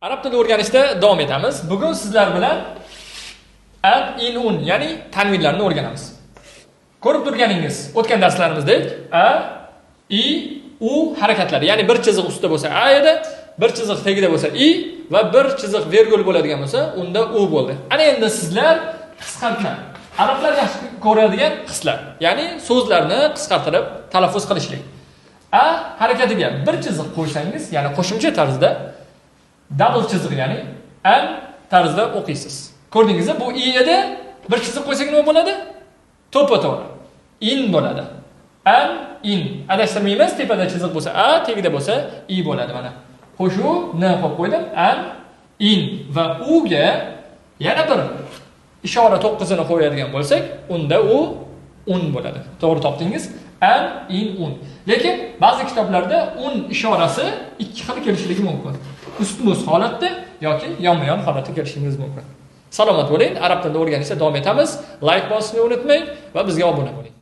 Arab tilini o'rganishda davom etamiz. Bugun sizlar bilan an, in, un, ya'ni tanvinlarni o'rganamiz. Ko'rib turganingiz, o'tgan darslarimizda a, i, u harakatlari, ya'ni bir chiziq ustida bo'lsa a edi, bir chiziq tagida bo'lsa i va bir chiziq vergul bo'ladigan bo'lsa, unda u bo'ldi. Ana endi sizlar qisqartma. Arablar yaxshi ko'radigan qislar, ya'ni so'zlarni qisqartirib talaffuz qilishlik. A harakatiga bir chiziq qo'ysangiz, ya'ni qo'shimcha tarzda double chiziq, ya'ni an tarzda o'qiysiz. Ko'rdingizmi? Bu i edi. Bir chiziq qo'ysak nima bo'ladi? To'ppa-to'g'ri in bo'ladi. An, in. Adashtirmaymiz. Tepada chiziq bo'lsa a, tagida bo'lsa i bo'ladi mana. Qo'shuv n qo'yib qo'ydim. An, in va u ga yana bir ishora to'qqizini qo'yadigan bo'lsak, unda u un bo'ladi. To'g'ri topdingiz. An, in, un. Lekin ba'zi kitoblarda un ishorasi ikki xil kelishligi mumkin. Ustma-ust holatda yoki yonma-yon holatda kelishingiz mumkin. Salomat bo'ling. Arab tilini o'rganishda davom etamiz. Like bosishni unutmang va bizga obuna bo'ling.